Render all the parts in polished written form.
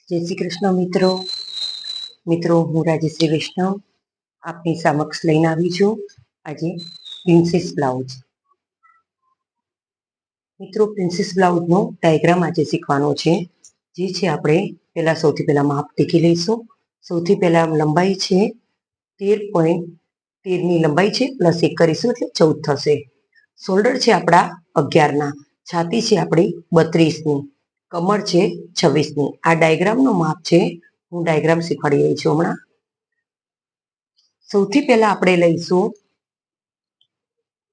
જય શ્રી કૃષ્ણ મિત્રો હું રાજેશ્રી વૈષ્ણવ આપની સમક્ષ લઈને આવી છું આજે પ્રિન્સેસ બ્લાઉઝ. મિત્રો પ્રિન્સેસ બ્લાઉઝનો ડાયાગ્રામ આજે શીખવાનો છે. જે છે આપણે સૌથી પહેલા માપ ટીકી લઈશું. સૌથી પહેલા લંબાઈ છે 13.13ની લંબાઈ છે પ્લસ 1 કરીશું એટલે 14 થશે. શોલ્ડર છે આપણા 11ના, છાતી છે આપણી 32ની, કમર છે 26ની. આ ડાયાગ્રામનું માપ છે. હું ડાયાગ્રામ શીખવાડી રહી છું હમણાં. સૌથી પહેલા આપણે લઈશું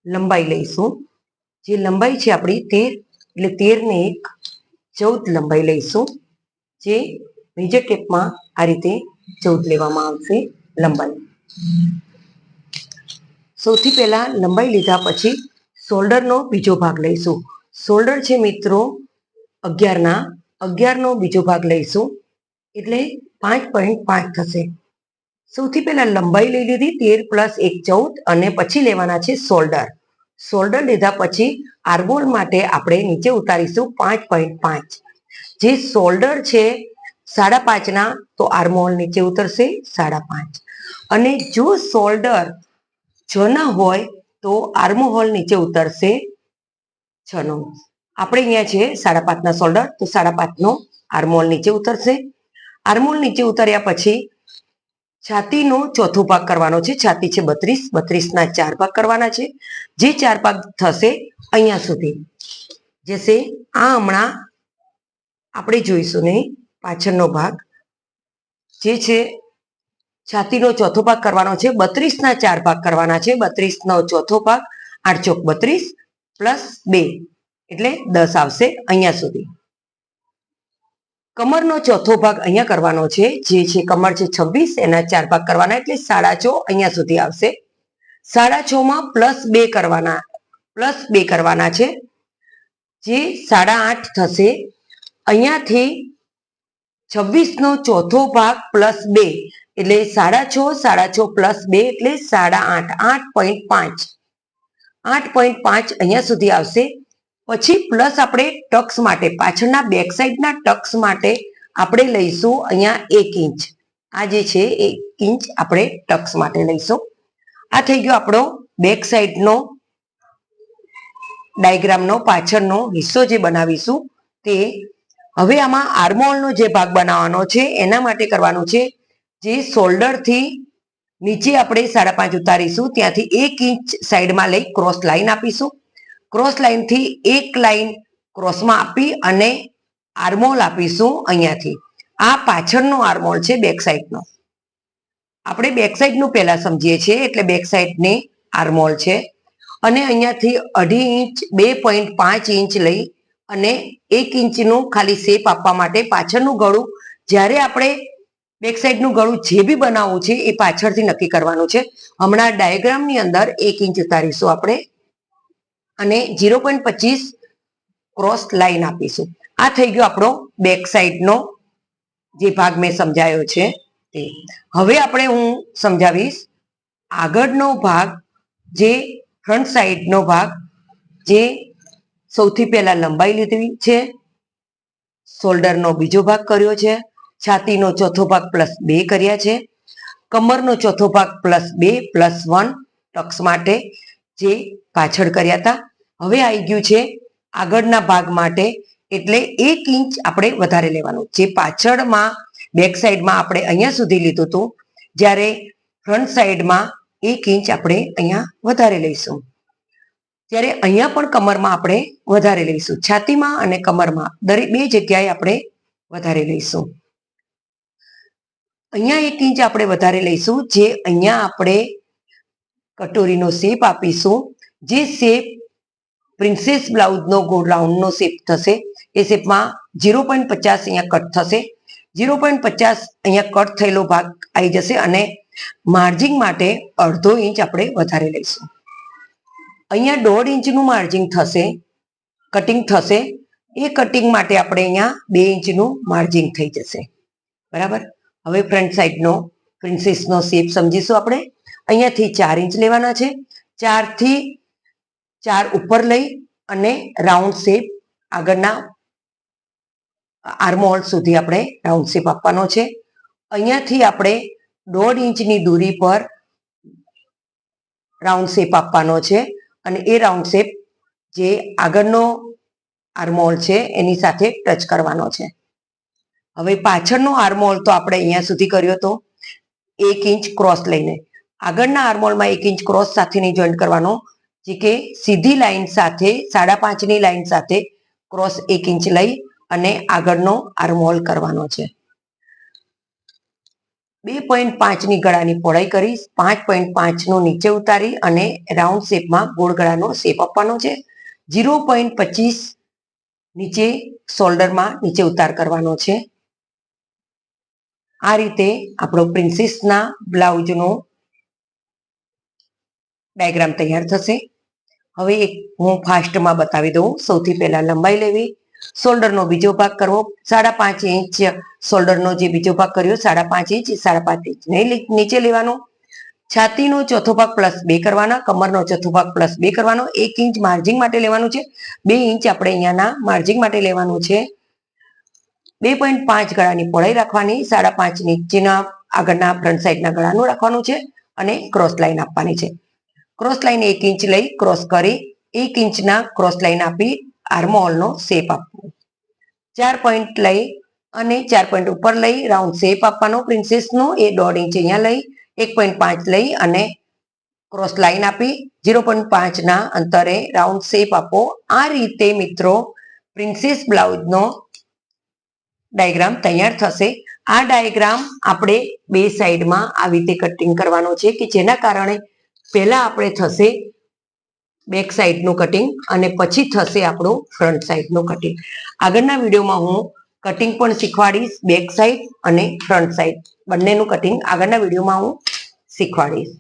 લંબાઈ લઈશું. જે લંબાઈ છે આપણી 13 એટલે 13 ને 1 14 લંબાઈ લઈશું. જે મેજર ટેપમાં આ રીતે 14 લેવામાં આવશે લંબાઈ. સૌથી પહેલા લંબાઈ લીધા પછી શોલ્ડરનો બીજો ભાગ લઈશું. શોલ્ડર છે મિત્રો 11ના, 11નો બીજો ભાગ લઈશું એટલે 5.5 થશે. સૌથી પહેલા લંબાઈ લઈ લીધી 13 પ્લસ 1 14 અને પછી લેવાના છે શોલ્ડર. શોલ્ડર લીધા પછી આર્મહોલ માટે આપણે નીચે ઉતારીશું 5.5. જે શોલ્ડર છે 5.5ના તો આર્મહોલ નીચે ઉતરશે 5.5. અને જો શોલ્ડર 6ના હોય તો આર્મહોલ નીચે ઉતરશે 6નો. આપણે અહીંયા છે 5.5ના શોલ્ડર તો 5.5નો આર્મહોલ નીચે ઉતરશે. આર્મહોલ નીચે ઉતર્યા પછી છાતીનો ચોથો ભાગ કરવાનો છે. છાતી છે 32, 32ના 4 ભાગ કરવાના છે. જે 4 ભાગ થશે અહીંયા સુધી જશે. આ હમણાં આપણે જોઈશું નહીં. પાછળનો ભાગ જે છે છાતીનો ચોથો ભાગ કરવાનો છે. 32ના 4 ભાગ કરવાના છે. 32નો ચોથો ભાગ 8 ચોક 32 પ્લસ 2 એટલે 10 આવશે અહીંયા સુધી. કમરનો ચોથો ભાગ અહીંયા કરવાનો છે. જે છે કમર છે 26, એના 4 ભાગ કરવાના એટલે 6.5 અહીંયા સુધી આવશે. 6.5માં પ્લસ 2 કરવાના છે. જે 8.5 થશે. અહીંયાથી 26નો ચોથો ભાગ પ્લસ 2 એટલે 6.5 પ્લસ 2 એટલે 8.5. 8.5 અહીંયા સુધી આવશે. પછી પ્લસ આપણે ટક્સ માટે પાછળના બેક સાઈડના ટક્સ માટે આપણે લઈશું અહીંયા 1 ઇંચ. આ જે છે 1 ઇંચ આપણે ટક્સ માટે લઈશું. આ થઈ ગયો આપણો બેક સાઈડનો ડાયાગ્રામનો પાછળનો હિસ્સો જે બનાવીશું તે. હવે આમાં આર્મહોલનો જે ભાગ બનાવવાનો છે એના માટે કરવાનું છે. જે શોલ્ડરથી નીચે આપણે 5.5 ઉતારીશું ત્યાંથી 1 ઇંચ સાઈડમાં લઈ ક્રોસ લાઈન આપીશું. ક્રોસ લાઈનથી એક લાઈન ક્રોસમાં આપી અને આર્મહોલ આપીશું અહીંયાથી. આ પાછળનો આર્મહોલ છે બેક સાઈડનો. આપણે બેક સાઈડનું પહેલા સમજીએ છીએ એટલે બેક સાઈડની આર્મહોલ છે. અને અહીંયાથી 2.5 ઇંચ 2.5 ઇંચ લઈ અને 1 ઇંચનું ખાલી શેપ આપવા માટે પાછળનું ગળું, જ્યારે આપણે બેક સાઈડનું ગળું જે બી બનાવવું છે એ પાછળથી નક્કી કરવાનું છે. હમણાં ડાયાગ્રામની અંદર 1 ઇંચ ઉતારીશું આપણે અને 0.25 ક્રોસ લાઈન આપીશું. આ થઈ ગયો આપણો બેક સાઈડનો જે ભાગ મેં સમજાયો છે તે. હવે આપણે હું સમજાવીશ આગળનો ભાગ, જે ફ્રન્ટ સાઈડનો ભાગ. જે સૌથી પહેલા લંબાઈ લીધી છે, શોલ્ડરનો બીજો ભાગ કર્યો છે, છાતીનો ચોથો ભાગ પ્લસ 2 કર્યા છે, કમરનો ચોથો ભાગ પ્લસ 2 પ્લસ 1 ટક્સ માટે જે પાછળ કર્યા હતા. હવે આવી ગયું છે આગળના ભાગ માટે એટલે 1 ઇંચ આપણે વધારે લેવાનું. જે પાછળમાં બેક સાઈડમાં આપણે અહીંયા સુધી લીધું હતું, જ્યારે ફ્રન્ટ સાઈડમાં 1 ઇંચ આપણે અહીંયા વધારે લઈશું. ત્યારે અહીંયા પણ કમરમાં આપણે વધારે લઈશું. છાતીમાં અને કમરમાં દરેક બે જગ્યાએ આપણે વધારે લઈશું. અહીંયા 1 ઇંચ આપણે વધારે લઈશું. જે અહીંયા આપણે કટોરીનો શેપ આપીશું. જે શેપ પ્રિન્સેસ બ્લાઉઝનો ગોળ રાઉન્ડનો શેપ થશે. એ શેપમાં 0.50 અહીંયા કટ થશે. 0.50 અહીંયા કટ થયેલો ભાગ આવી જશે અને માર્જિંગ માટે 1/2 ઇંચ આપણે વધારે લઈશું. અહીંયા 1.5 ઇંચનું માર્જિંગ થશે, કટિંગ થશે. એ કટિંગ માટે આપણે અહીંયા 2 ઇંચનું માર્જિંગ થઈ જશે. બરાબર. હવે ફ્રન્ટ સાઈડનો પ્રિન્સેસનો શેપ સમજીશું આપણે. અહીંયાથી 4 ઇંચ લેવાના છે. 4 થી 4 ઉપર લઈ અને રાઉન્ડ શેપ આગળના આર્મહોલ સુધી આપણે રાઉન્ડ શેપ આપવાનો છે. અહીંયાથી આપણે 1.5 ઇંચની દૂરી પર રાઉન્ડ શેપ આપવાનો છે અને એ રાઉન્ડ શેપ જે આગળનો આર્મહોલ છે એની સાથે ટચ કરવાનો છે. હવે પાછળનો આર્મહોલ તો આપણે અહીંયા સુધી કર્યો હતો 1 ઇંચ ક્રોસ લઈને. આગળના આર્મહોલમાં 1 ઇંચ ક્રોસ સાથેની જોઈન્ટ કરવાનો, જે કે સીધી લાઈન સાથે 5.5ની લાઈન સાથે ક્રોસ 1 ઇંચ લઈ અને આગળનો આર્મહોલ કરવાનો છે. 2.5ની ગળાની પહોળાઈ કરી 5.5 નું નીચે ઉતારી અને રાઉન્ડ શેપમાં ગોળ ગળાનો શેપ આપવાનો છે. 0.25 નીચે શોલ્ડરમાં નીચે ઉતાર કરવાનો છે. આ રીતે આપણો પ્રિન્સેસના બ્લાઉઝનો ડાયાગ્રામ તૈયાર થશે. હવે હું ફાસ્ટમાં બતાવી દઉં. સૌથી પહેલા લંબાઈ લેવી, શોલ્ડરનો બીજો ભાગ કરવો, 5.5 ઇંચ શોલ્ડરનો જે બીજો ભાગ કર્યો 5.5 ઇંચ 5.5 ઇંચ નીચે લેવાનો. છાતીનો ચોથો ભાગ +2 કરવાના, કમરનો ચોથો ભાગ +2 કરવાનો. 1 ઇંચ માર્જિંગ માટે લેવાનું છે. 2 ઇંચ આપણે અહીંયાના માર્જિંગ માટે લેવાનું છે. 2.5 ગળાની પહોળાઈ રાખવાની, 5.5 નીચેના આગળના ફ્રન્ટ સાઈડના ગળાનું રાખવાનું છે અને ક્રોસ લાઈન આપવાની છે. ક્રોસ લાઈન 1 ઇંચ લઈ ક્રોસ કરી 1 ઇંચના ક્રોસ લાઈન આપી આર્મહોલનો શેપ આપવો. 4 પોઈન્ટ લઈ અને 4 પોઈન્ટ ઉપર લઈ રાઉન્ડ શેપ આપવાનો પ્રિન્સેસનો. એ 1.5 ઇંચ અહીંયા લઈ 1.5 લઈ અને ક્રોસ લાઈન આપી 0.5 ના અંતરે રાઉન્ડ શેપ આપો. આ રીતે મિત્રો પ્રિન્સેસ બ્લાઉઝનો ડાયાગ્રામ તૈયાર થશે. આ ડાયાગ્રામ આપણે બે સાઈડમાં આવી રીતે કટિંગ કરવાનો છે કે જેના કારણે પહેલા આપણે થશે બેક સાઈડનું કટિંગ અને પછી થશે આપણું ફ્રન્ટ સાઈડનું કટિંગ. આગળના વિડીયોમાં હું કટિંગ પણ શીખવાડીશ, બેક સાઈડ અને ફ્રન્ટ સાઈડ બંનેનું કટિંગ આગળના વિડીયોમાં હું શીખવાડીશ.